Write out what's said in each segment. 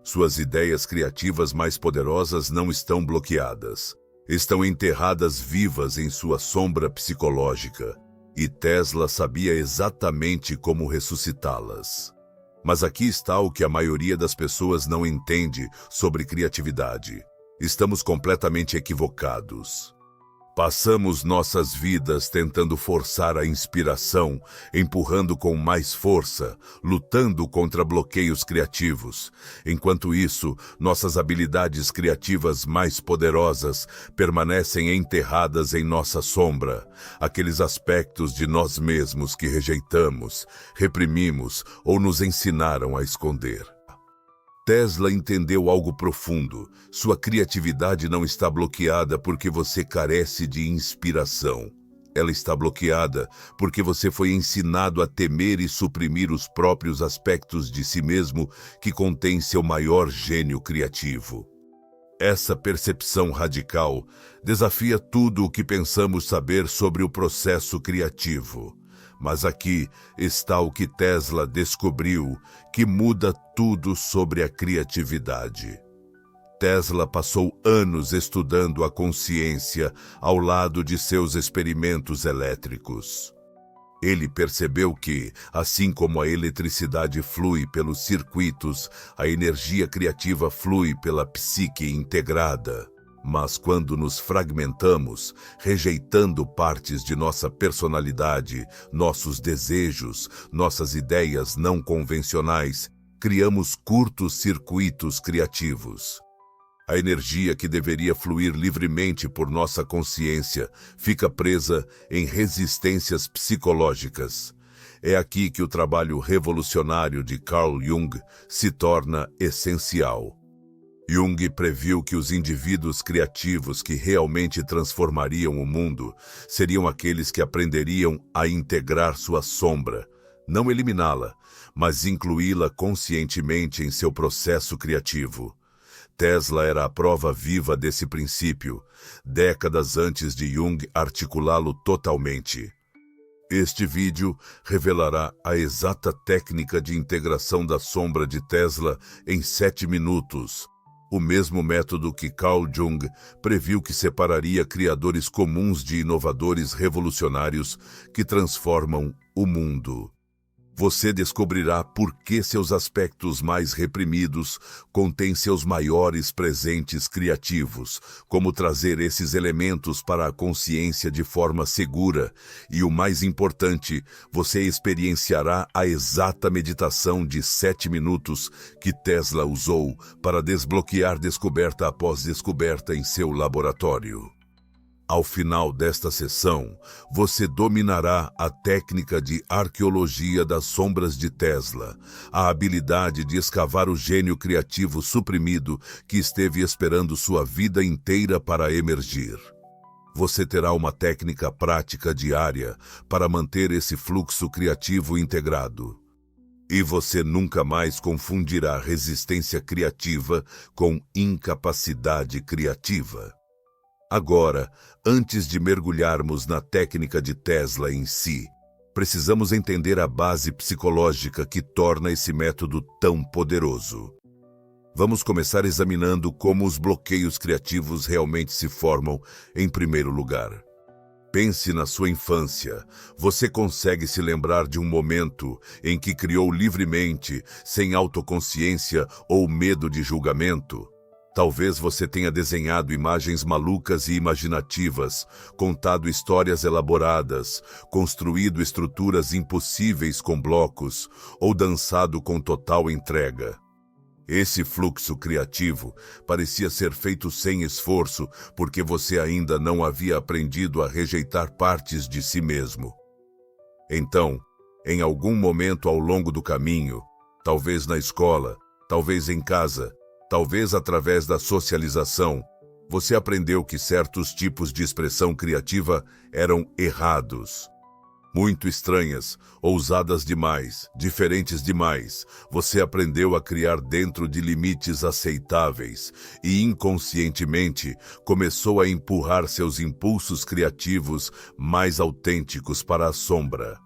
Suas ideias criativas mais poderosas não estão bloqueadas. Estão enterradas vivas em sua sombra psicológica. E Tesla sabia exatamente como ressuscitá-las. Mas aqui está o que a maioria das pessoas não entende sobre criatividade. Estamos completamente equivocados. Passamos nossas vidas tentando forçar a inspiração, empurrando com mais força, lutando contra bloqueios criativos. Enquanto isso, nossas habilidades criativas mais poderosas permanecem enterradas em nossa sombra, aqueles aspectos de nós mesmos que rejeitamos, reprimimos ou nos ensinaram a esconder. Tesla entendeu algo profundo. Sua criatividade não está bloqueada porque você carece de inspiração. Ela está bloqueada porque você foi ensinado a temer e suprimir os próprios aspectos de si mesmo que contém seu maior gênio criativo. Essa percepção radical desafia tudo o que pensamos saber sobre o processo criativo. Mas aqui está o que Tesla descobriu, que muda tudo sobre a criatividade. Tesla passou anos estudando a consciência ao lado de seus experimentos elétricos. Ele percebeu que, assim como a eletricidade flui pelos circuitos, a energia criativa flui pela psique integrada. Mas quando nos fragmentamos, rejeitando partes de nossa personalidade, nossos desejos, nossas ideias não convencionais, criamos curtos circuitos criativos. A energia que deveria fluir livremente por nossa consciência fica presa em resistências psicológicas. É aqui que o trabalho revolucionário de Carl Jung se torna essencial. Jung previu que os indivíduos criativos que realmente transformariam o mundo seriam aqueles que aprenderiam a integrar sua sombra, não eliminá-la, mas incluí-la conscientemente em seu processo criativo. Tesla era a prova viva desse princípio, décadas antes de Jung articulá-lo totalmente. Este vídeo revelará a exata técnica de integração da sombra de Tesla em 7 minutos. O mesmo método que Carl Jung previu que separaria criadores comuns de inovadores revolucionários que transformam o mundo. Você descobrirá por que seus aspectos mais reprimidos contêm seus maiores presentes criativos, como trazer esses elementos para a consciência de forma segura e, o mais importante, você experienciará a exata meditação de 7 minutos que Tesla usou para desbloquear descoberta após descoberta em seu laboratório. Ao final desta sessão, você dominará a técnica de arqueologia das sombras de Tesla, a habilidade de escavar o gênio criativo suprimido que esteve esperando sua vida inteira para emergir. Você terá uma técnica prática diária para manter esse fluxo criativo integrado. E você nunca mais confundirá resistência criativa com incapacidade criativa. Agora, antes de mergulharmos na técnica de Tesla em si, precisamos entender a base psicológica que torna esse método tão poderoso. Vamos começar examinando como os bloqueios criativos realmente se formam em primeiro lugar. Pense na sua infância. Você consegue se lembrar de um momento em que criou livremente, sem autoconsciência ou medo de julgamento? Talvez você tenha desenhado imagens malucas e imaginativas, contado histórias elaboradas, construído estruturas impossíveis com blocos ou dançado com total entrega. Esse fluxo criativo parecia ser feito sem esforço porque você ainda não havia aprendido a rejeitar partes de si mesmo. Então, em algum momento ao longo do caminho, talvez na escola, talvez em casa, talvez através da socialização, você aprendeu que certos tipos de expressão criativa eram errados. Muito estranhas, ousadas demais, diferentes demais, você aprendeu a criar dentro de limites aceitáveis e, inconscientemente, começou a empurrar seus impulsos criativos mais autênticos para a sombra.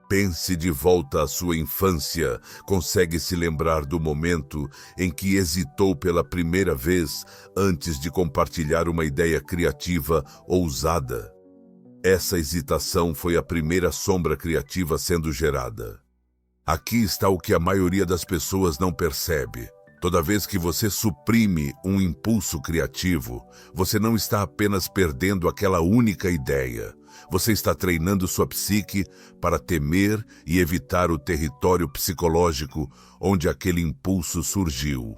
Pense de volta à sua infância. Consegue se lembrar do momento em que hesitou pela primeira vez antes de compartilhar uma ideia criativa ousada? Essa hesitação foi a primeira sombra criativa sendo gerada. Aqui está o que a maioria das pessoas não percebe. Toda vez que você suprime um impulso criativo, você não está apenas perdendo aquela única ideia. Você está treinando sua psique para temer e evitar o território psicológico onde aquele impulso surgiu.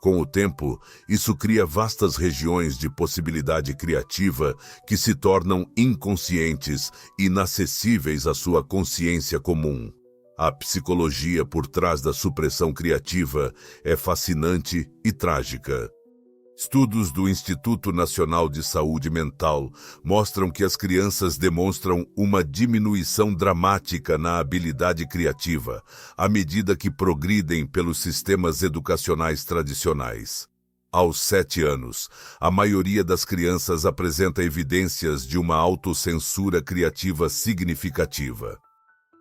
Com o tempo, isso cria vastas regiões de possibilidade criativa que se tornam inconscientes, inacessíveis à sua consciência comum. A psicologia por trás da supressão criativa é fascinante e trágica. Estudos do Instituto Nacional de Saúde Mental mostram que as crianças demonstram uma diminuição dramática na habilidade criativa à medida que progridem pelos sistemas educacionais tradicionais. Aos 7 anos, a maioria das crianças apresenta evidências de uma autocensura criativa significativa.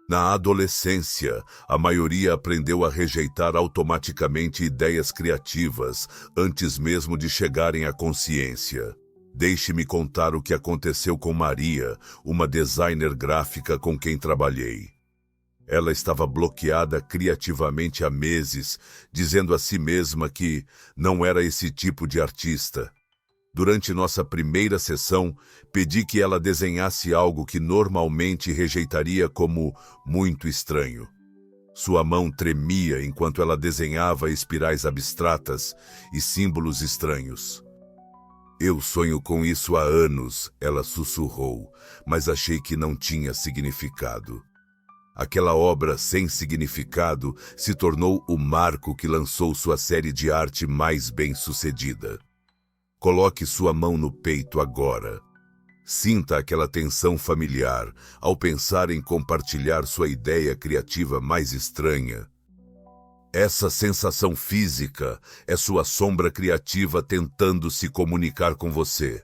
Na adolescência, a maioria aprendeu a rejeitar automaticamente ideias criativas antes mesmo de chegarem à consciência. Deixe-me contar o que aconteceu com Maria, uma designer gráfica com quem trabalhei. Ela estava bloqueada criativamente há meses, dizendo a si mesma que não era esse tipo de artista. Durante nossa primeira sessão, pedi que ela desenhasse algo que normalmente rejeitaria como muito estranho. Sua mão tremia enquanto ela desenhava espirais abstratas e símbolos estranhos. Eu sonho com isso há anos, ela sussurrou, mas achei que não tinha significado. Aquela obra sem significado se tornou o marco que lançou sua série de arte mais bem-sucedida. Coloque sua mão no peito agora. Sinta aquela tensão familiar ao pensar em compartilhar sua ideia criativa mais estranha. Essa sensação física é sua sombra criativa tentando se comunicar com você.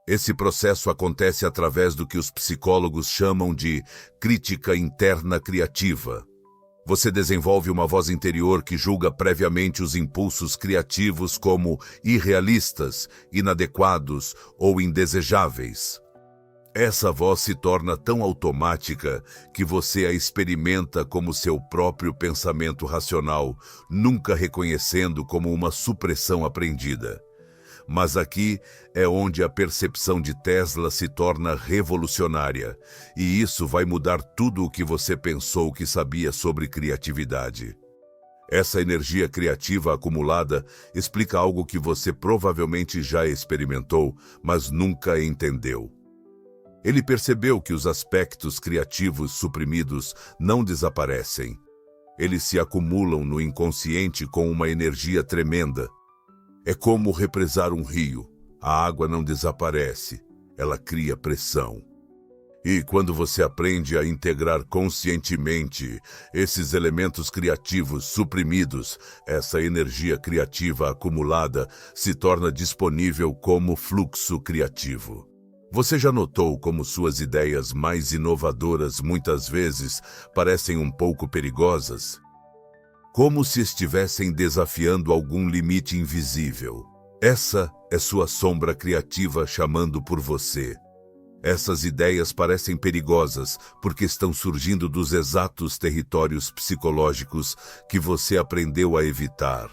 Esse processo acontece através do que os psicólogos chamam de crítica interna criativa. Você desenvolve uma voz interior que julga previamente os impulsos criativos como irrealistas, inadequados ou indesejáveis. Essa voz se torna tão automática que você a experimenta como seu próprio pensamento racional, nunca reconhecendo como uma supressão aprendida. Mas aqui é onde a percepção de Tesla se torna revolucionária, e isso vai mudar tudo o que você pensou que sabia sobre criatividade. Essa energia criativa acumulada explica algo que você provavelmente já experimentou, mas nunca entendeu. Ele percebeu que os aspectos criativos suprimidos não desaparecem. Eles se acumulam no inconsciente com uma energia tremenda. É como represar um rio. A água não desaparece, ela cria pressão. E quando você aprende a integrar conscientemente esses elementos criativos suprimidos, essa energia criativa acumulada se torna disponível como fluxo criativo. Você já notou como suas ideias mais inovadoras muitas vezes parecem um pouco perigosas? Como se estivessem desafiando algum limite invisível. Essa é sua sombra criativa chamando por você. Essas ideias parecem perigosas porque estão surgindo dos exatos territórios psicológicos que você aprendeu a evitar.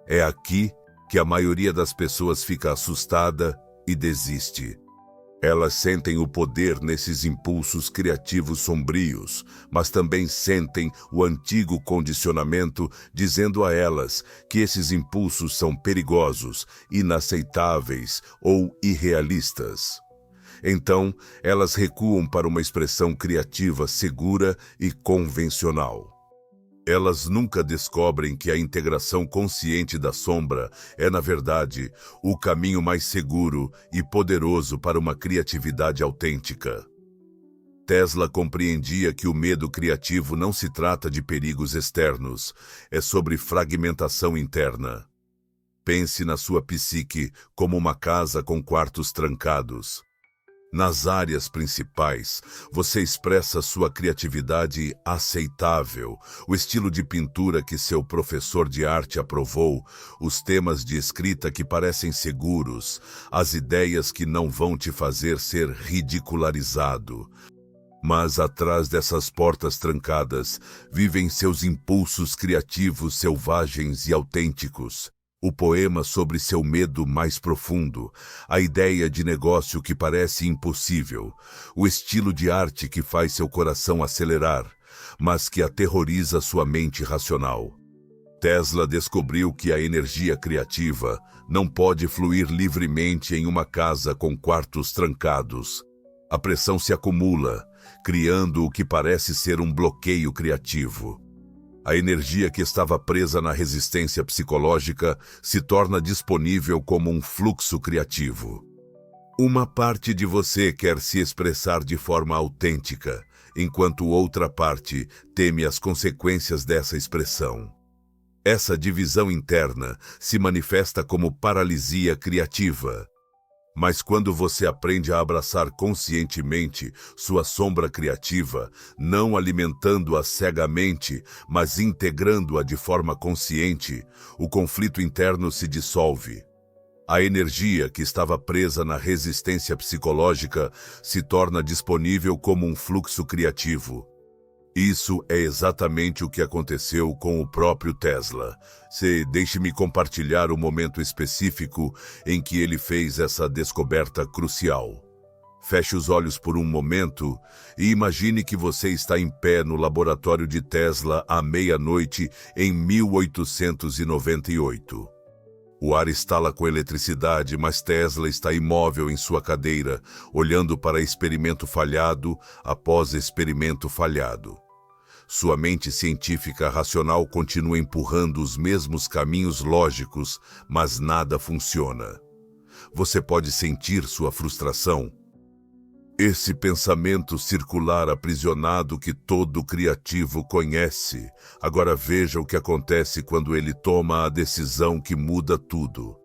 É aqui que a maioria das pessoas fica assustada e desiste. Elas sentem o poder nesses impulsos criativos sombrios, mas também sentem o antigo condicionamento dizendo a elas que esses impulsos são perigosos, inaceitáveis ou irrealistas. Então, elas recuam para uma expressão criativa segura e convencional. Elas nunca descobrem que a integração consciente da sombra é, na verdade, o caminho mais seguro e poderoso para uma criatividade autêntica. Tesla compreendia que o medo criativo não se trata de perigos externos, é sobre fragmentação interna. Pense na sua psique como uma casa com quartos trancados. Nas áreas principais, você expressa sua criatividade aceitável, o estilo de pintura que seu professor de arte aprovou, os temas de escrita que parecem seguros, as ideias que não vão te fazer ser ridicularizado. Mas atrás dessas portas trancadas, vivem seus impulsos criativos selvagens e autênticos. O poema sobre seu medo mais profundo, a ideia de negócio que parece impossível, o estilo de arte que faz seu coração acelerar, mas que aterroriza sua mente racional. Tesla descobriu que a energia criativa não pode fluir livremente em uma casa com quartos trancados. A pressão se acumula, criando o que parece ser um bloqueio criativo. A energia que estava presa na resistência psicológica se torna disponível como um fluxo criativo. Uma parte de você quer se expressar de forma autêntica, enquanto outra parte teme as consequências dessa expressão. Essa divisão interna se manifesta como paralisia criativa. Mas quando você aprende a abraçar conscientemente sua sombra criativa, não alimentando-a cegamente, mas integrando-a de forma consciente, o conflito interno se dissolve. A energia que estava presa na resistência psicológica se torna disponível como um fluxo criativo. Isso é exatamente o que aconteceu com o próprio Tesla. Deixe-me compartilhar o momento específico em que ele fez essa descoberta crucial. Feche os olhos por um momento e imagine que você está em pé no laboratório de Tesla à meia-noite em 1898. O ar estala com eletricidade, mas Tesla está imóvel em sua cadeira, olhando para experimento falhado após experimento falhado. Sua mente científica racional continua empurrando os mesmos caminhos lógicos, mas nada funciona. Você pode sentir sua frustração? Esse pensamento circular aprisionado que todo criativo conhece. Agora veja o que acontece quando ele toma a decisão que muda tudo.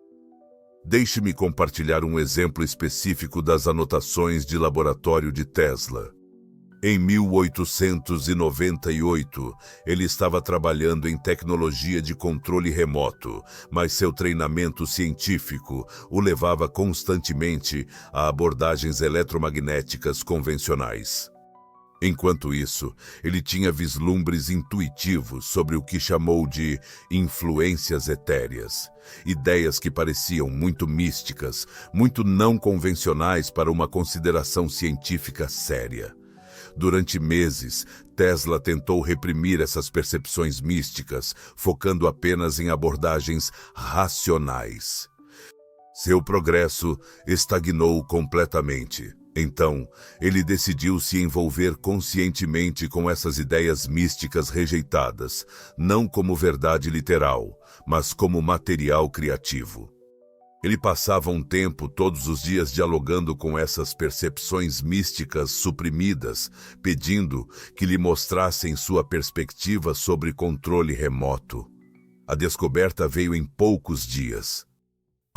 Deixe-me compartilhar um exemplo específico das anotações de laboratório de Tesla. Em 1898, ele estava trabalhando em tecnologia de controle remoto, mas seu treinamento científico o levava constantemente a abordagens eletromagnéticas convencionais. Enquanto isso, ele tinha vislumbres intuitivos sobre o que chamou de influências etéreas, ideias que pareciam muito místicas, muito não convencionais para uma consideração científica séria. Durante meses, Tesla tentou reprimir essas percepções místicas, focando apenas em abordagens racionais. Seu progresso estagnou completamente. Então, ele decidiu se envolver conscientemente com essas ideias místicas rejeitadas, não como verdade literal, mas como material criativo. Ele passava um tempo todos os dias dialogando com essas percepções místicas suprimidas, pedindo que lhe mostrassem sua perspectiva sobre controle remoto. A descoberta veio em poucos dias.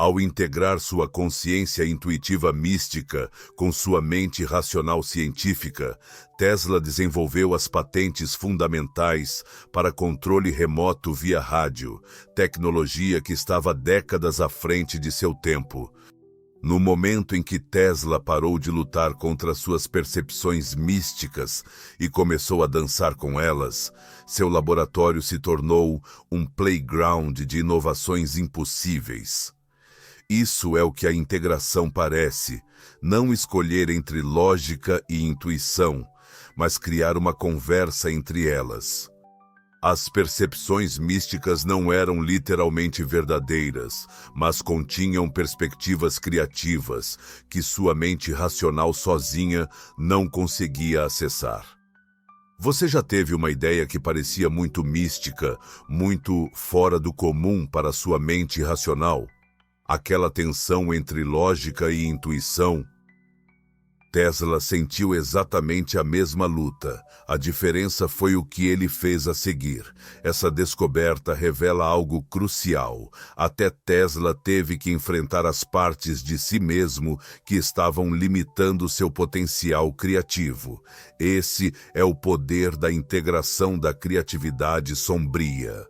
Ao integrar sua consciência intuitiva mística com sua mente racional científica, Tesla desenvolveu as patentes fundamentais para controle remoto via rádio, tecnologia que estava décadas à frente de seu tempo. No momento em que Tesla parou de lutar contra suas percepções místicas e começou a dançar com elas, seu laboratório se tornou um playground de inovações impossíveis. Isso é o que a integração parece, não escolher entre lógica e intuição, mas criar uma conversa entre elas. As percepções místicas não eram literalmente verdadeiras, mas continham perspectivas criativas que sua mente racional sozinha não conseguia acessar. Você já teve uma ideia que parecia muito mística, muito fora do comum para sua mente racional? Aquela tensão entre lógica e intuição? Tesla sentiu exatamente a mesma luta. A diferença foi o que ele fez a seguir. Essa descoberta revela algo crucial. Até Tesla teve que enfrentar as partes de si mesmo que estavam limitando seu potencial criativo. Esse é o poder da integração da criatividade sombria.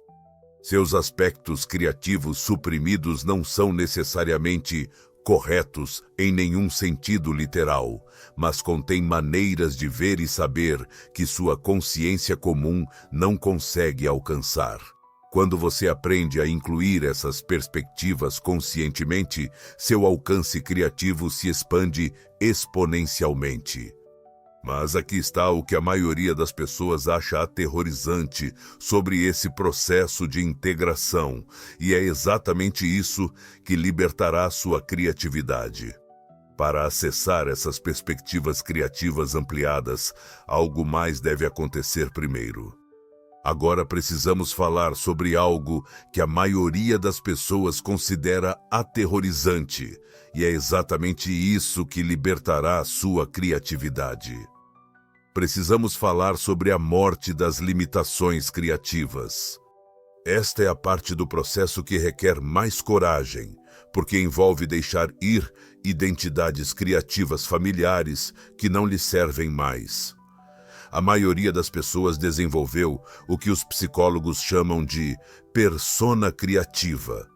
Seus aspectos criativos suprimidos não são necessariamente corretos em nenhum sentido literal, mas contém maneiras de ver e saber que sua consciência comum não consegue alcançar. Quando você aprende a incluir essas perspectivas conscientemente, seu alcance criativo se expande exponencialmente. Mas aqui está o que a maioria das pessoas acha aterrorizante sobre esse processo de integração, e é exatamente isso que libertará sua criatividade. Para acessar essas perspectivas criativas ampliadas, algo mais deve acontecer primeiro. Agora precisamos falar sobre algo que a maioria das pessoas considera aterrorizante, e é exatamente isso que libertará a sua criatividade. Precisamos falar sobre a morte das limitações criativas. Esta é a parte do processo que requer mais coragem, porque envolve deixar ir identidades criativas familiares que não lhe servem mais. A maioria das pessoas desenvolveu o que os psicólogos chamam de persona criativa,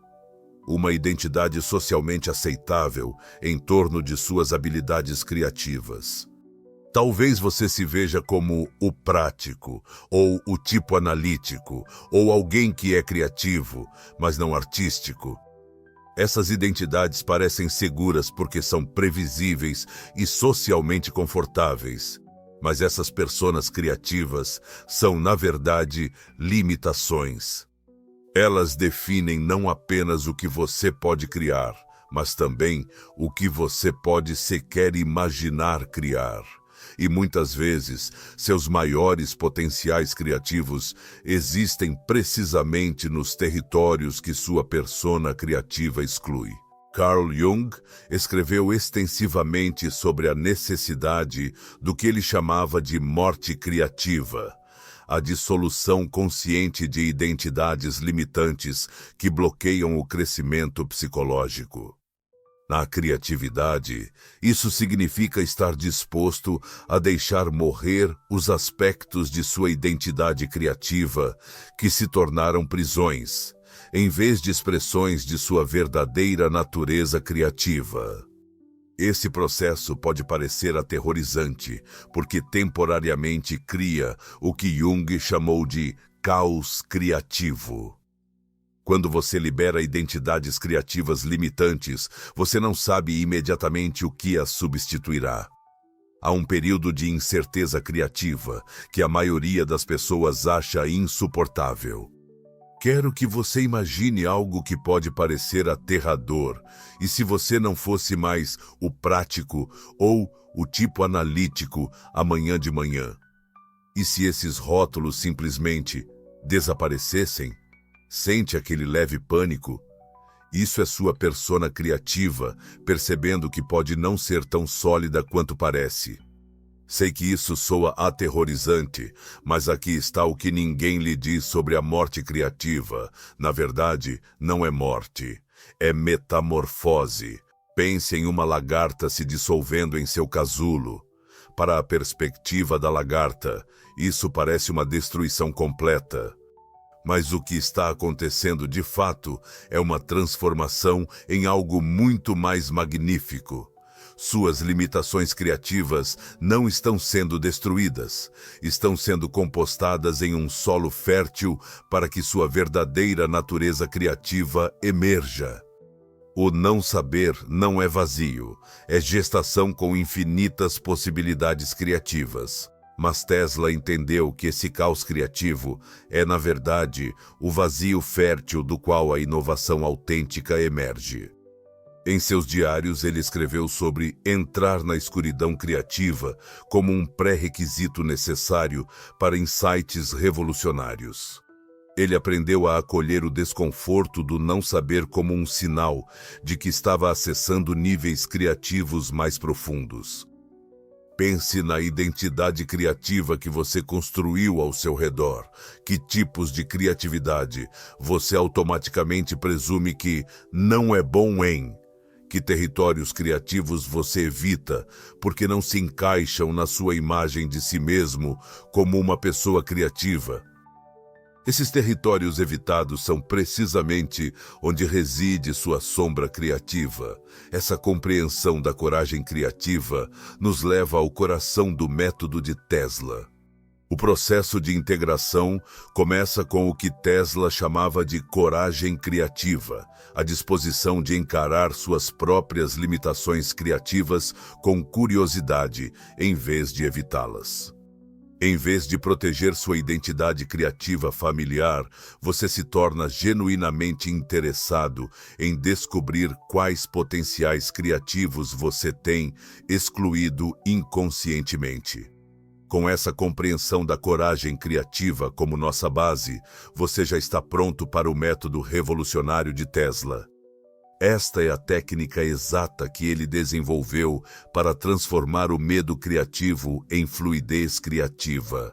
uma identidade socialmente aceitável em torno de suas habilidades criativas. Talvez você se veja como o prático, ou o tipo analítico, ou alguém que é criativo, mas não artístico. Essas identidades parecem seguras porque são previsíveis e socialmente confortáveis. Mas essas personas criativas são, na verdade, limitações. Elas definem não apenas o que você pode criar, mas também o que você pode sequer imaginar criar. E muitas vezes, seus maiores potenciais criativos existem precisamente nos territórios que sua persona criativa exclui. Carl Jung escreveu extensivamente sobre a necessidade do que ele chamava de morte criativa, a dissolução consciente de identidades limitantes que bloqueiam o crescimento psicológico. Na criatividade, isso significa estar disposto a deixar morrer os aspectos de sua identidade criativa que se tornaram prisões, em vez de expressões de sua verdadeira natureza criativa. Esse processo pode parecer aterrorizante, porque temporariamente cria o que Jung chamou de caos criativo. Quando você libera identidades criativas limitantes, você não sabe imediatamente o que as substituirá. Há um período de incerteza criativa que a maioria das pessoas acha insuportável. Quero que você imagine algo que pode parecer aterrador, e se você não fosse mais o prático ou o tipo analítico amanhã de manhã? E se esses rótulos simplesmente desaparecessem? Sente aquele leve pânico? Isso é sua persona criativa, percebendo que pode não ser tão sólida quanto parece. Sei que isso soa aterrorizante, mas aqui está o que ninguém lhe diz sobre a morte criativa. Na verdade, não é morte, é metamorfose. Pense em uma lagarta se dissolvendo em seu casulo. Para a perspectiva da lagarta, isso parece uma destruição completa. Mas o que está acontecendo de fato é uma transformação em algo muito mais magnífico. Suas limitações criativas não estão sendo destruídas, estão sendo compostadas em um solo fértil para que sua verdadeira natureza criativa emerja. O não saber não é vazio, é gestação com infinitas possibilidades criativas. Mas Tesla entendeu que esse caos criativo é, na verdade, o vazio fértil do qual a inovação autêntica emerge. Em seus diários, ele escreveu sobre entrar na escuridão criativa como um pré-requisito necessário para insights revolucionários. Ele aprendeu a acolher o desconforto do não saber como um sinal de que estava acessando níveis criativos mais profundos. Pense na identidade criativa que você construiu ao seu redor. Que tipos de criatividade você automaticamente presume que não é bom em? Que territórios criativos você evita porque não se encaixam na sua imagem de si mesmo como uma pessoa criativa? Esses territórios evitados são precisamente onde reside sua sombra criativa. Essa compreensão da coragem criativa nos leva ao coração do método de Tesla. O processo de integração começa com o que Tesla chamava de coragem criativa, a disposição de encarar suas próprias limitações criativas com curiosidade, em vez de evitá-las. Em vez de proteger sua identidade criativa familiar, você se torna genuinamente interessado em descobrir quais potenciais criativos você tem excluído inconscientemente. Com essa compreensão da coragem criativa como nossa base, você já está pronto para o método revolucionário de Tesla. Esta é a técnica exata que ele desenvolveu para transformar o medo criativo em fluidez criativa.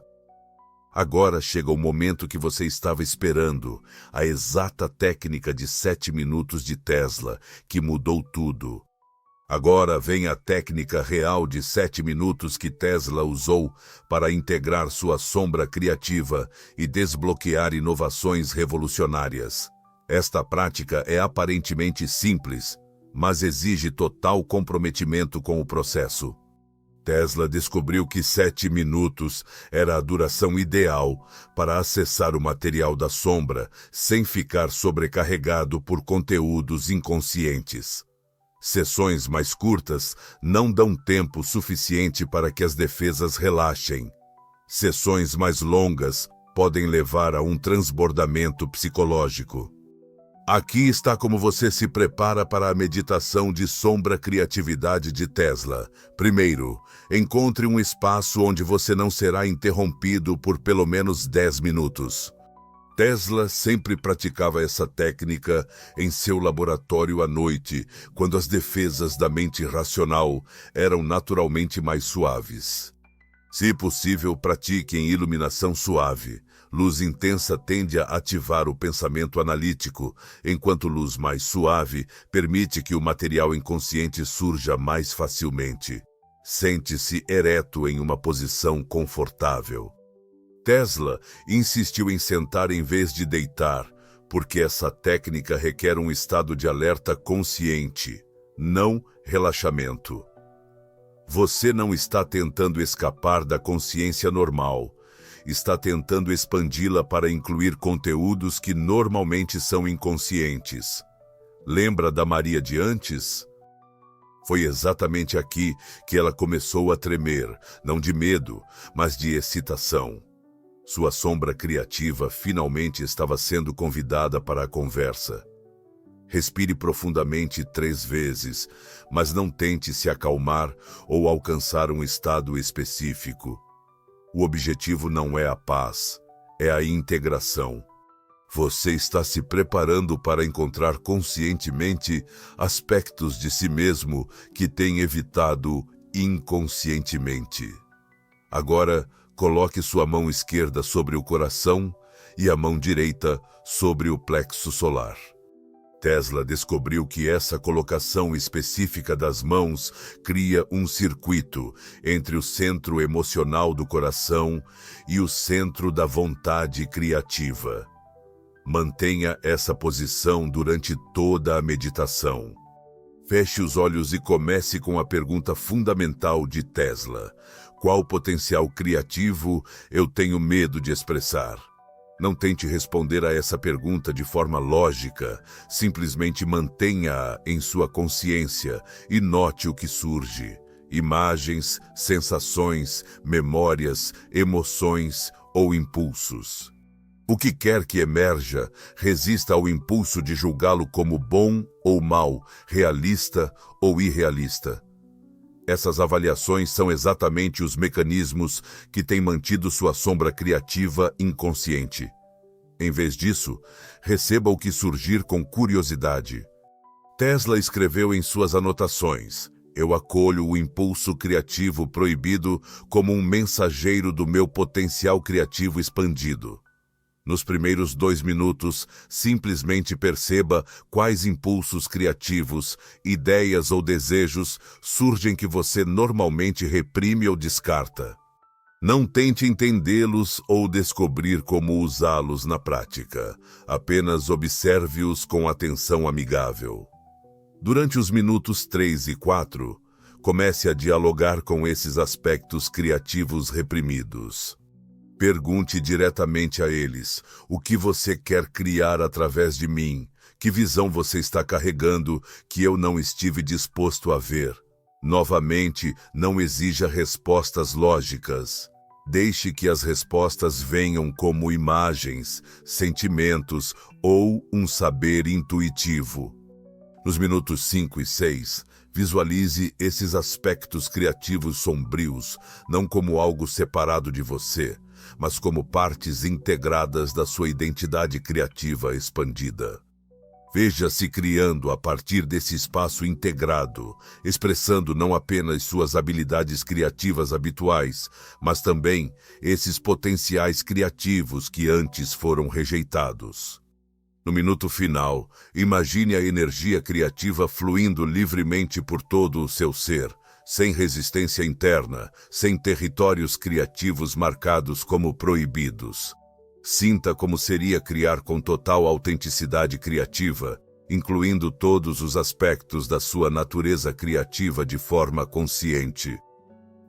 Agora chega o momento que você estava esperando, a exata técnica de 7 minutos de Tesla, que mudou tudo. Agora vem a técnica real de 7 minutos que Tesla usou para integrar sua sombra criativa e desbloquear inovações revolucionárias. Esta prática é aparentemente simples, mas exige total comprometimento com o processo. Tesla descobriu que 7 minutos era a duração ideal para acessar o material da sombra sem ficar sobrecarregado por conteúdos inconscientes. Sessões mais curtas não dão tempo suficiente para que as defesas relaxem. Sessões mais longas podem levar a um transbordamento psicológico. Aqui está como você se prepara para a meditação de sombra criatividade de Tesla. Primeiro, encontre um espaço onde você não será interrompido por pelo menos 10 minutos. Tesla sempre praticava essa técnica em seu laboratório à noite, quando as defesas da mente racional eram naturalmente mais suaves. Se possível, pratique em iluminação suave. Luz intensa tende a ativar o pensamento analítico, enquanto luz mais suave permite que o material inconsciente surja mais facilmente. Sente-se ereto em uma posição confortável. Tesla insistiu em sentar em vez de deitar, porque essa técnica requer um estado de alerta consciente, não relaxamento. Você não está tentando escapar da consciência normal. Está tentando expandi-la para incluir conteúdos que normalmente são inconscientes. Lembra da Maria de antes? Foi exatamente aqui que ela começou a tremer, não de medo, mas de excitação. Sua sombra criativa finalmente estava sendo convidada para a conversa. Respire profundamente 3 vezes, mas não tente se acalmar ou alcançar um estado específico. O objetivo não é a paz, é a integração. Você está se preparando para encontrar conscientemente aspectos de si mesmo que tem evitado inconscientemente. Agora, coloque sua mão esquerda sobre o coração e a mão direita sobre o plexo solar. Tesla descobriu que essa colocação específica das mãos cria um circuito entre o centro emocional do coração e o centro da vontade criativa. Mantenha essa posição durante toda a meditação. Feche os olhos e comece com a pergunta fundamental de Tesla: qual potencial criativo eu tenho medo de expressar? Não tente responder a essa pergunta de forma lógica, simplesmente mantenha-a em sua consciência e note o que surge. Imagens, sensações, memórias, emoções ou impulsos. O que quer que emerja, resista ao impulso de julgá-lo como bom ou mau, realista ou irrealista. Essas avaliações são exatamente os mecanismos que têm mantido sua sombra criativa inconsciente. Em vez disso, receba o que surgir com curiosidade. Tesla escreveu em suas anotações: Eu acolho o impulso criativo proibido como um mensageiro do meu potencial criativo expandido. Nos primeiros 2 minutos, simplesmente perceba quais impulsos criativos, ideias ou desejos surgem que você normalmente reprime ou descarta. Não tente entendê-los ou descobrir como usá-los na prática. Apenas observe-os com atenção amigável. Durante os minutos 3 e 4, comece a dialogar com esses aspectos criativos reprimidos. Pergunte diretamente a eles: o que você quer criar através de mim? Que visão você está carregando que eu não estive disposto a ver? Novamente, não exija respostas lógicas. Deixe que as respostas venham como imagens, sentimentos ou um saber intuitivo. Nos minutos 5 e 6, visualize esses aspectos criativos sombrios, não como algo separado de você, mas como partes integradas da sua identidade criativa expandida. Veja-se criando a partir desse espaço integrado, expressando não apenas suas habilidades criativas habituais, mas também esses potenciais criativos que antes foram rejeitados. No minuto final, imagine a energia criativa fluindo livremente por todo o seu ser, sem resistência interna, sem territórios criativos marcados como proibidos. Sinta como seria criar com total autenticidade criativa, incluindo todos os aspectos da sua natureza criativa de forma consciente.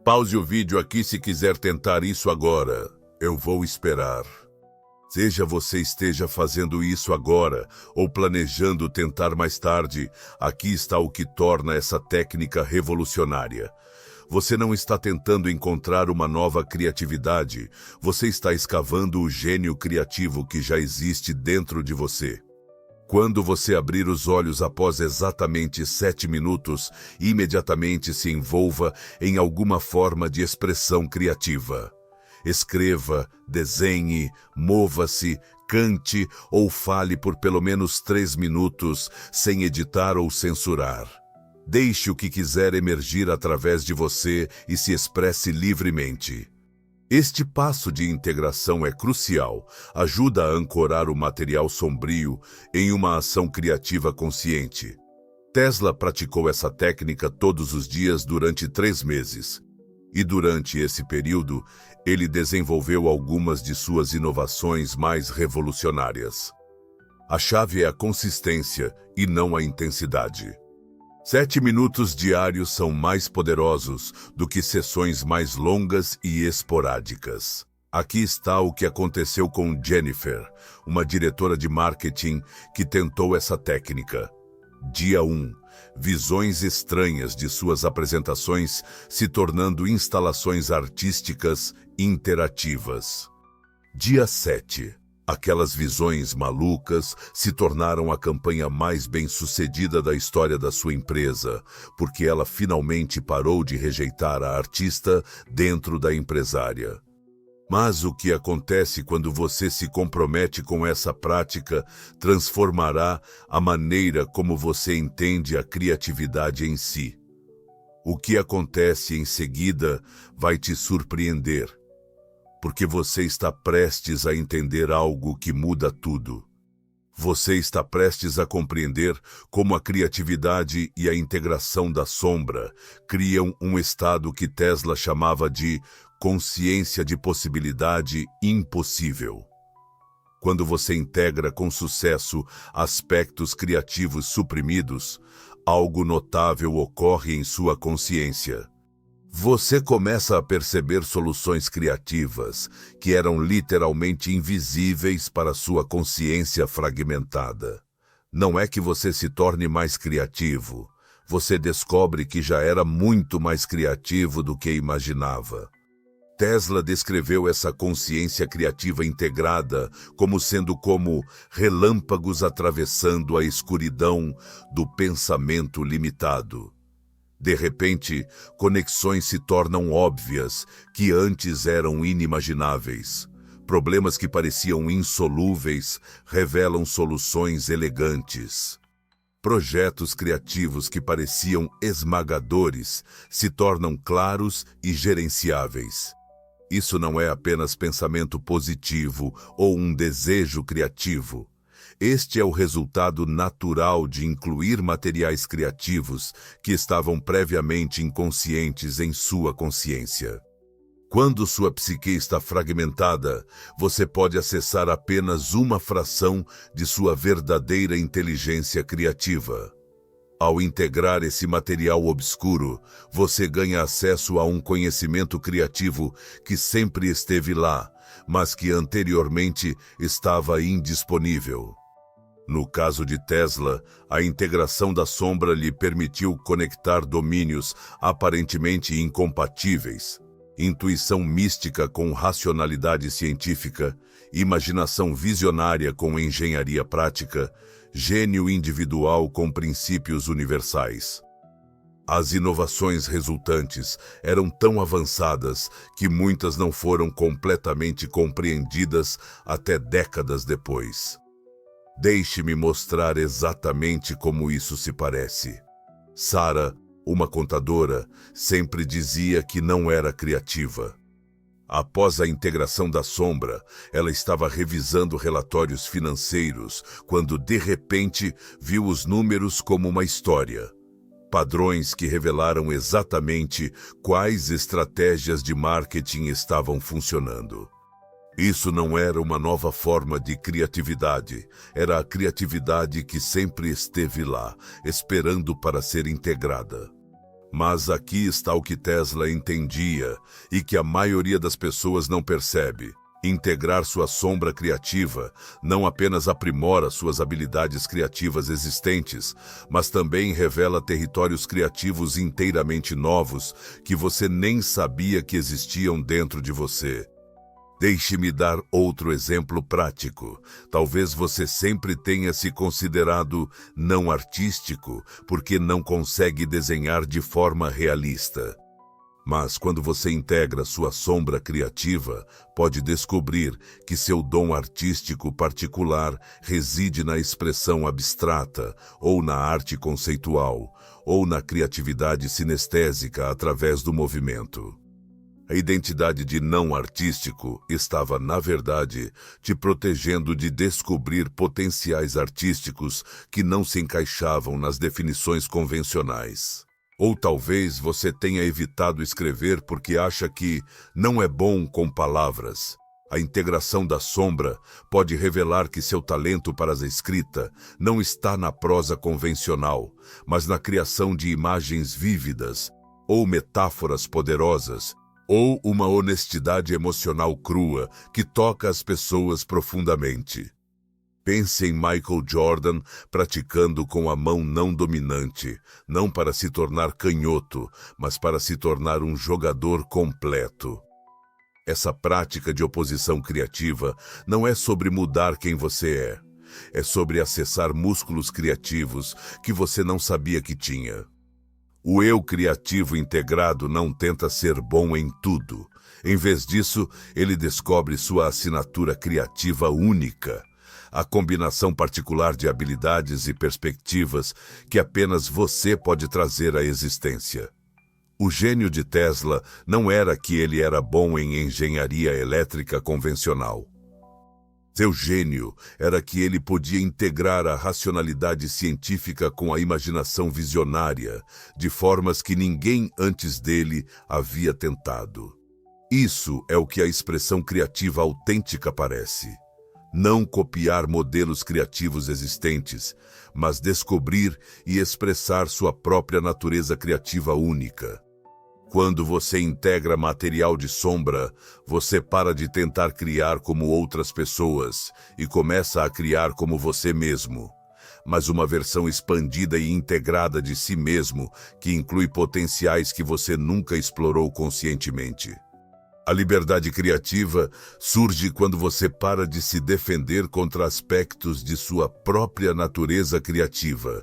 Pause o vídeo aqui se quiser tentar isso agora. Eu vou esperar. Seja você esteja fazendo isso agora ou planejando tentar mais tarde, aqui está o que torna essa técnica revolucionária. Você não está tentando encontrar uma nova criatividade, você está escavando o gênio criativo que já existe dentro de você. Quando você abrir os olhos após exatamente 7 minutos, imediatamente se envolva em alguma forma de expressão criativa. Escreva, desenhe, mova-se, cante ou fale por pelo menos 3 minutos, sem editar ou censurar. Deixe o que quiser emergir através de você e se expresse livremente. Este passo de integração é crucial, ajuda a ancorar o material sombrio em uma ação criativa consciente. Tesla praticou essa técnica todos os dias durante 3 meses. E durante esse período, ele desenvolveu algumas de suas inovações mais revolucionárias. A chave é a consistência e não a intensidade. 7 minutos diários são mais poderosos do que sessões mais longas e esporádicas. Aqui está o que aconteceu com Jennifer, uma diretora de marketing que tentou essa técnica. Dia 1. Visões estranhas de suas apresentações se tornando instalações artísticas interativas. Dia 7. Aquelas visões malucas se tornaram a campanha mais bem-sucedida da história da sua empresa, porque ela finalmente parou de rejeitar a artista dentro da empresária. Mas o que acontece quando você se compromete com essa prática transformará a maneira como você entende a criatividade em si. O que acontece em seguida vai te surpreender, porque você está prestes a entender algo que muda tudo. Você está prestes a compreender como a criatividade e a integração da sombra criam um estado que Tesla chamava de consciência de possibilidade impossível. Quando você integra com sucesso aspectos criativos suprimidos, algo notável ocorre em sua consciência. Você começa a perceber soluções criativas que eram literalmente invisíveis para sua consciência fragmentada. Não é que você se torne mais criativo, você descobre que já era muito mais criativo do que imaginava. Tesla descreveu essa consciência criativa integrada como sendo como relâmpagos atravessando a escuridão do pensamento limitado. De repente, conexões se tornam óbvias que antes eram inimagináveis. Problemas que pareciam insolúveis revelam soluções elegantes. Projetos criativos que pareciam esmagadores se tornam claros e gerenciáveis. Isso não é apenas pensamento positivo ou um desejo criativo. Este é o resultado natural de incluir materiais criativos que estavam previamente inconscientes em sua consciência. Quando sua psique está fragmentada, você pode acessar apenas uma fração de sua verdadeira inteligência criativa. Ao integrar esse material obscuro, você ganha acesso a um conhecimento criativo que sempre esteve lá, mas que anteriormente estava indisponível. No caso de Tesla, a integração da sombra lhe permitiu conectar domínios aparentemente incompatíveis. Intuição mística com racionalidade científica, imaginação visionária com engenharia prática, gênio individual com princípios universais. As inovações resultantes eram tão avançadas que muitas não foram completamente compreendidas até décadas depois. Deixe-me mostrar exatamente como isso se parece. Sarah, uma contadora, sempre dizia que não era criativa. Após a integração da sombra, ela estava revisando relatórios financeiros quando, de repente, viu os números como uma história. Padrões que revelaram exatamente quais estratégias de marketing estavam funcionando. Isso não era uma nova forma de criatividade, era a criatividade que sempre esteve lá, esperando para ser integrada. Mas aqui está o que Tesla entendia e que a maioria das pessoas não percebe. Integrar sua sombra criativa não apenas aprimora suas habilidades criativas existentes, mas também revela territórios criativos inteiramente novos que você nem sabia que existiam dentro de você. Deixe-me dar outro exemplo prático. Talvez você sempre tenha se considerado não artístico porque não consegue desenhar de forma realista. Mas quando você integra sua sombra criativa, pode descobrir que seu dom artístico particular reside na expressão abstrata, ou na arte conceitual, ou na criatividade sinestésica através do movimento. A identidade de não artístico estava, na verdade, te protegendo de descobrir potenciais artísticos que não se encaixavam nas definições convencionais. Ou talvez você tenha evitado escrever porque acha que não é bom com palavras. A integração da sombra pode revelar que seu talento para a escrita não está na prosa convencional, mas na criação de imagens vívidas, ou metáforas poderosas, ou uma honestidade emocional crua que toca as pessoas profundamente. Pense em Michael Jordan praticando com a mão não dominante, não para se tornar canhoto, mas para se tornar um jogador completo. Essa prática de oposição criativa não é sobre mudar quem você é sobre acessar músculos criativos que você não sabia que tinha. O eu criativo integrado não tenta ser bom em tudo. Em vez disso, ele descobre sua assinatura criativa única, a combinação particular de habilidades e perspectivas que apenas você pode trazer à existência. O gênio de Tesla não era que ele era bom em engenharia elétrica convencional. Seu gênio era que ele podia integrar a racionalidade científica com a imaginação visionária, de formas que ninguém antes dele havia tentado. Isso é o que a expressão criativa autêntica parece. Não copiar modelos criativos existentes, mas descobrir e expressar sua própria natureza criativa única. Quando você integra material de sombra, você para de tentar criar como outras pessoas e começa a criar como você mesmo, mas uma versão expandida e integrada de si mesmo que inclui potenciais que você nunca explorou conscientemente. A liberdade criativa surge quando você para de se defender contra aspectos de sua própria natureza criativa.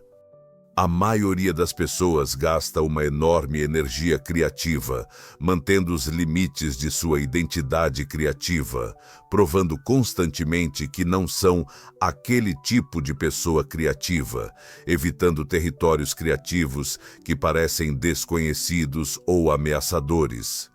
A maioria das pessoas gasta uma enorme energia criativa, mantendo os limites de sua identidade criativa, provando constantemente que não são aquele tipo de pessoa criativa, evitando territórios criativos que parecem desconhecidos ou ameaçadores.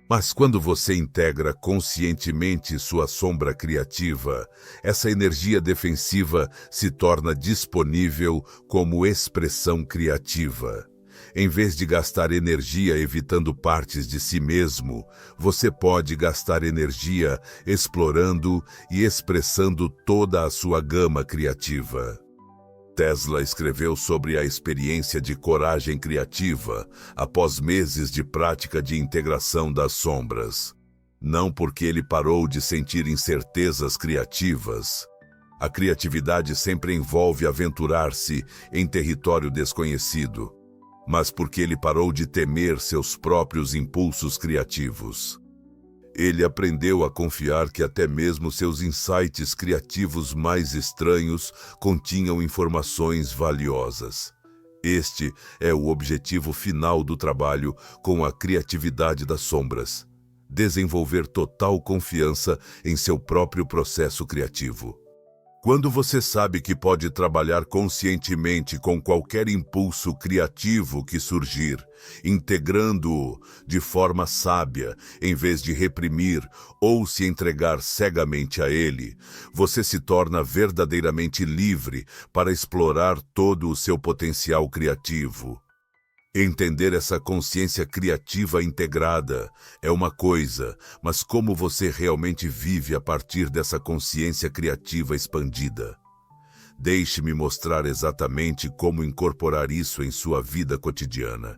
Mas quando você integra conscientemente sua sombra criativa, essa energia defensiva se torna disponível como expressão criativa. Em vez de gastar energia evitando partes de si mesmo, você pode gastar energia explorando e expressando toda a sua gama criativa. Tesla escreveu sobre a experiência de coragem criativa após meses de prática de integração das sombras. Não porque ele parou de sentir incertezas criativas. A criatividade sempre envolve aventurar-se em território desconhecido, mas porque ele parou de temer seus próprios impulsos criativos. Ele aprendeu a confiar que até mesmo seus insights criativos mais estranhos continham informações valiosas. Este é o objetivo final do trabalho com a criatividade das sombras: desenvolver total confiança em seu próprio processo criativo. Quando você sabe que pode trabalhar conscientemente com qualquer impulso criativo que surgir, integrando-o de forma sábia, em vez de reprimir ou se entregar cegamente a ele, você se torna verdadeiramente livre para explorar todo o seu potencial criativo. Entender essa consciência criativa integrada é uma coisa, mas como você realmente vive a partir dessa consciência criativa expandida? Deixe-me mostrar exatamente como incorporar isso em sua vida cotidiana.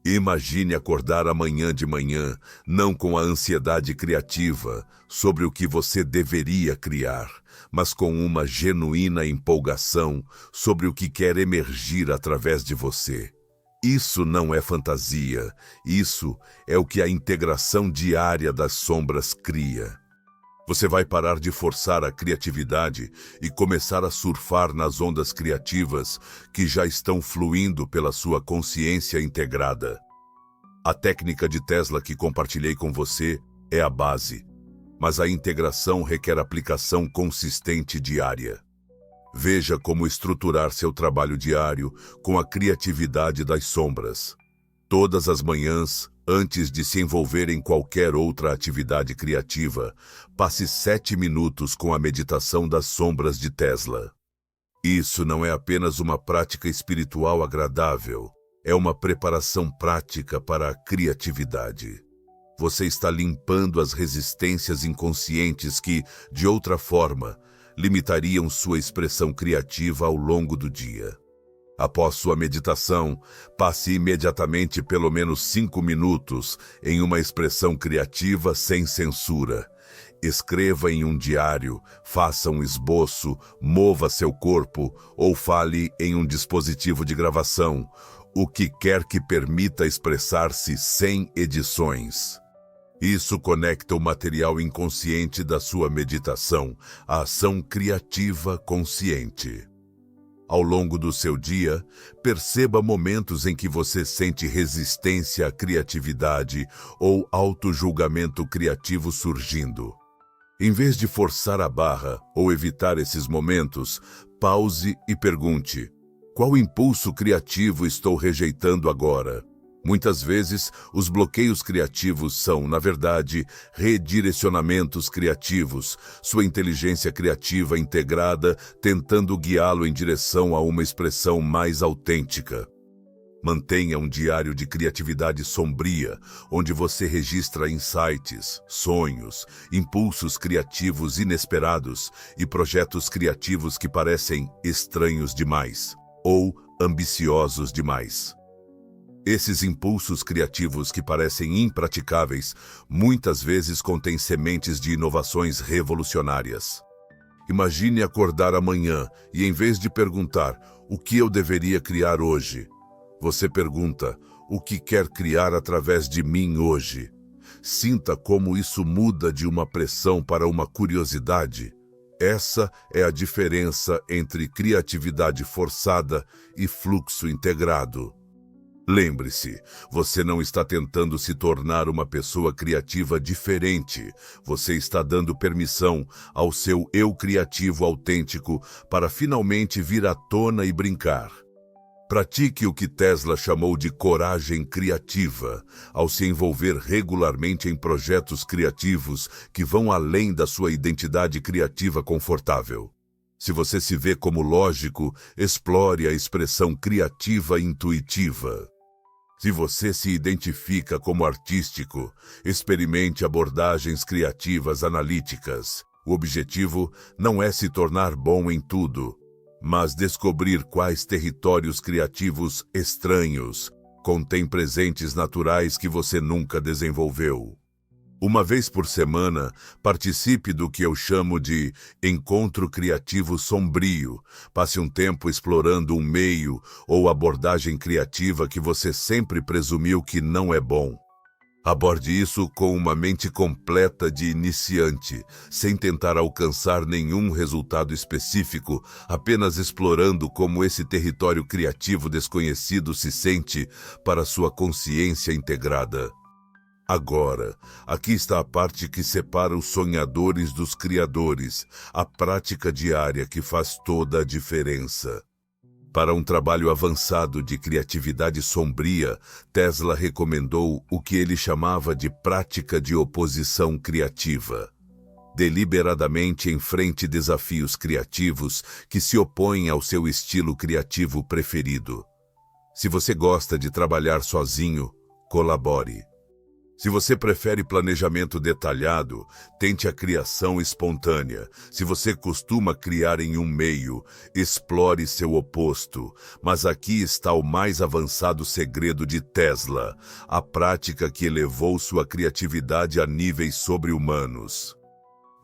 Imagine acordar amanhã de manhã, não com a ansiedade criativa sobre o que você deveria criar, mas com uma genuína empolgação sobre o que quer emergir através de você. Isso não é fantasia, isso é o que a integração diária das sombras cria. Você vai parar de forçar a criatividade e começar a surfar nas ondas criativas que já estão fluindo pela sua consciência integrada. A técnica de Tesla que compartilhei com você é a base, mas a integração requer aplicação consistente diária. Veja como estruturar seu trabalho diário com a criatividade das sombras. Todas as manhãs, antes de se envolver em qualquer outra atividade criativa, passe 7 minutos com a meditação das sombras de Tesla. Isso não é apenas uma prática espiritual agradável, é uma preparação prática para a criatividade. Você está limpando as resistências inconscientes que, de outra forma, limitariam sua expressão criativa ao longo do dia. Após sua meditação, passe imediatamente pelo menos 5 minutos em uma expressão criativa sem censura. Escreva em um diário, faça um esboço, mova seu corpo ou fale em um dispositivo de gravação, o que quer que permita expressar-se sem edições. Isso conecta o material inconsciente da sua meditação à ação criativa consciente. Ao longo do seu dia, perceba momentos em que você sente resistência à criatividade ou autojulgamento criativo surgindo. Em vez de forçar a barra ou evitar esses momentos, pause e pergunte: qual impulso criativo estou rejeitando agora? Muitas vezes, os bloqueios criativos são, na verdade, redirecionamentos criativos, sua inteligência criativa integrada tentando guiá-lo em direção a uma expressão mais autêntica. Mantenha um diário de criatividade sombria, onde você registra insights, sonhos, impulsos criativos inesperados e projetos criativos que parecem estranhos demais ou ambiciosos demais. Esses impulsos criativos que parecem impraticáveis muitas vezes contêm sementes de inovações revolucionárias. Imagine acordar amanhã e, em vez de perguntar o que eu deveria criar hoje, você pergunta o que quer criar através de mim hoje. Sinta como isso muda de uma pressão para uma curiosidade. Essa é a diferença entre criatividade forçada e fluxo integrado. Lembre-se, você não está tentando se tornar uma pessoa criativa diferente. Você está dando permissão ao seu eu criativo autêntico para finalmente vir à tona e brincar. Pratique o que Tesla chamou de coragem criativa, ao se envolver regularmente em projetos criativos que vão além da sua identidade criativa confortável. Se você se vê como lógico, explore a expressão criativa intuitiva. Se você se identifica como artístico, experimente abordagens criativas analíticas. O objetivo não é se tornar bom em tudo, mas descobrir quais territórios criativos estranhos contêm presentes naturais que você nunca desenvolveu. Uma vez por semana, participe do que eu chamo de encontro criativo sombrio. Passe um tempo explorando um meio ou abordagem criativa que você sempre presumiu que não é bom. Aborde isso com uma mente completa de iniciante, sem tentar alcançar nenhum resultado específico, apenas explorando como esse território criativo desconhecido se sente para sua consciência integrada. Agora, aqui está a parte que separa os sonhadores dos criadores, a prática diária que faz toda a diferença. Para um trabalho avançado de criatividade sombria, Tesla recomendou o que ele chamava de prática de oposição criativa. Deliberadamente enfrente desafios criativos que se opõem ao seu estilo criativo preferido. Se você gosta de trabalhar sozinho, colabore. Se você prefere planejamento detalhado, tente a criação espontânea. Se você costuma criar em um meio, explore seu oposto. Mas aqui está o mais avançado segredo de Tesla, a prática que elevou sua criatividade a níveis sobre-humanos.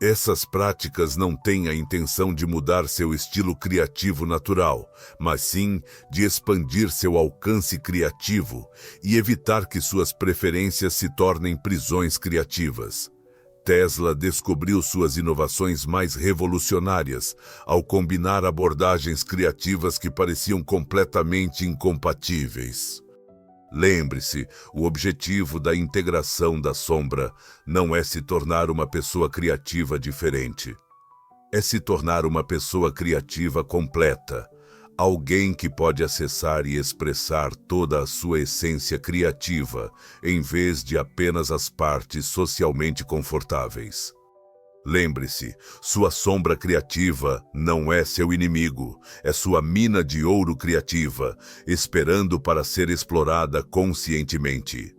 Essas práticas não têm a intenção de mudar seu estilo criativo natural, mas sim de expandir seu alcance criativo e evitar que suas preferências se tornem prisões criativas. Tesla descobriu suas inovações mais revolucionárias ao combinar abordagens criativas que pareciam completamente incompatíveis. Lembre-se, o objetivo da integração da sombra não é se tornar uma pessoa criativa diferente. É se tornar uma pessoa criativa completa, alguém que pode acessar e expressar toda a sua essência criativa, em vez de apenas as partes socialmente confortáveis. Lembre-se, sua sombra criativa não é seu inimigo, é sua mina de ouro criativa, esperando para ser explorada conscientemente.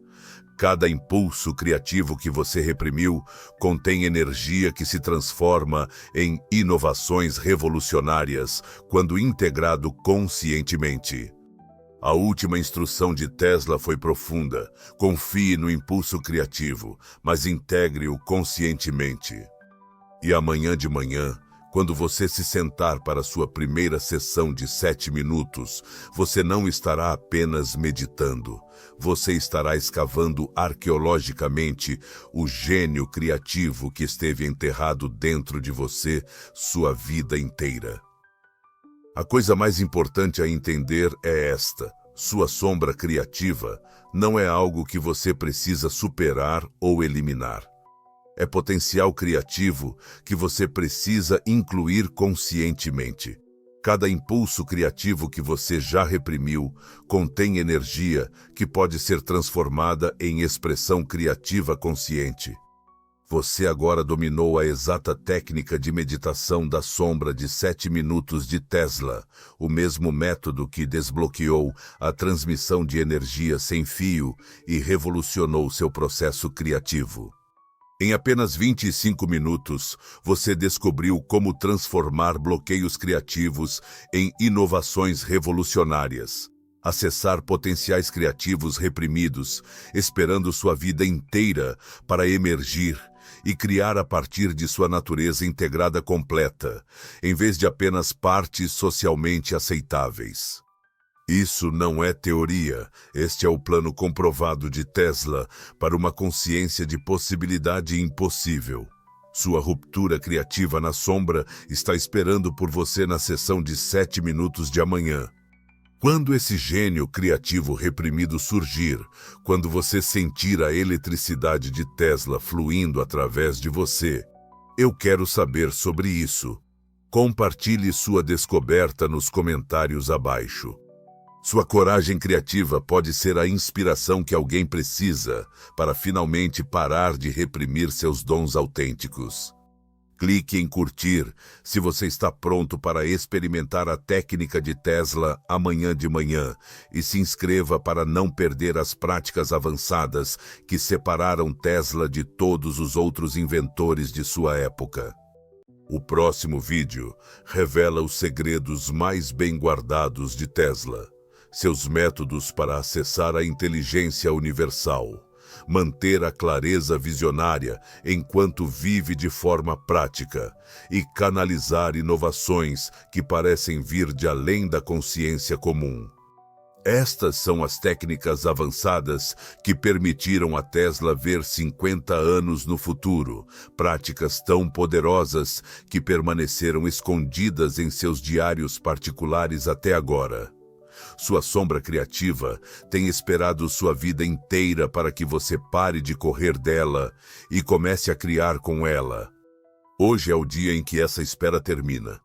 Cada impulso criativo que você reprimiu contém energia que se transforma em inovações revolucionárias quando integrado conscientemente. A última instrução de Tesla foi profunda. Confie no impulso criativo, mas integre-o conscientemente. E amanhã de manhã, quando você se sentar para sua primeira sessão de 7 minutos, você não estará apenas meditando. Você estará escavando arqueologicamente o gênio criativo que esteve enterrado dentro de você sua vida inteira. A coisa mais importante a entender é esta: sua sombra criativa não é algo que você precisa superar ou eliminar. É potencial criativo que você precisa incluir conscientemente. Cada impulso criativo que você já reprimiu contém energia que pode ser transformada em expressão criativa consciente. Você agora dominou a exata técnica de meditação da sombra de 7 minutos de Tesla, o mesmo método que desbloqueou a transmissão de energia sem fio e revolucionou seu processo criativo. Em apenas 25 minutos, você descobriu como transformar bloqueios criativos em inovações revolucionárias. Acessar potenciais criativos reprimidos, esperando sua vida inteira para emergir e criar a partir de sua natureza integrada completa, em vez de apenas partes socialmente aceitáveis. Isso não é teoria, este é o plano comprovado de Tesla para uma consciência de possibilidade impossível. Sua ruptura criativa na sombra está esperando por você na sessão de 7 minutos de amanhã. Quando esse gênio criativo reprimido surgir, quando você sentir a eletricidade de Tesla fluindo através de você, eu quero saber sobre isso. Compartilhe sua descoberta nos comentários abaixo. Sua coragem criativa pode ser a inspiração que alguém precisa para finalmente parar de reprimir seus dons autênticos. Clique em curtir se você está pronto para experimentar a técnica de Tesla amanhã de manhã e se inscreva para não perder as práticas avançadas que separaram Tesla de todos os outros inventores de sua época. O próximo vídeo revela os segredos mais bem guardados de Tesla, seus métodos para acessar a inteligência universal, manter a clareza visionária enquanto vive de forma prática e canalizar inovações que parecem vir de além da consciência comum. Estas são as técnicas avançadas que permitiram a Tesla ver 50 anos no futuro, práticas tão poderosas que permaneceram escondidas em seus diários particulares até agora. Sua sombra criativa tem esperado sua vida inteira para que você pare de correr dela e comece a criar com ela. Hoje é o dia em que essa espera termina.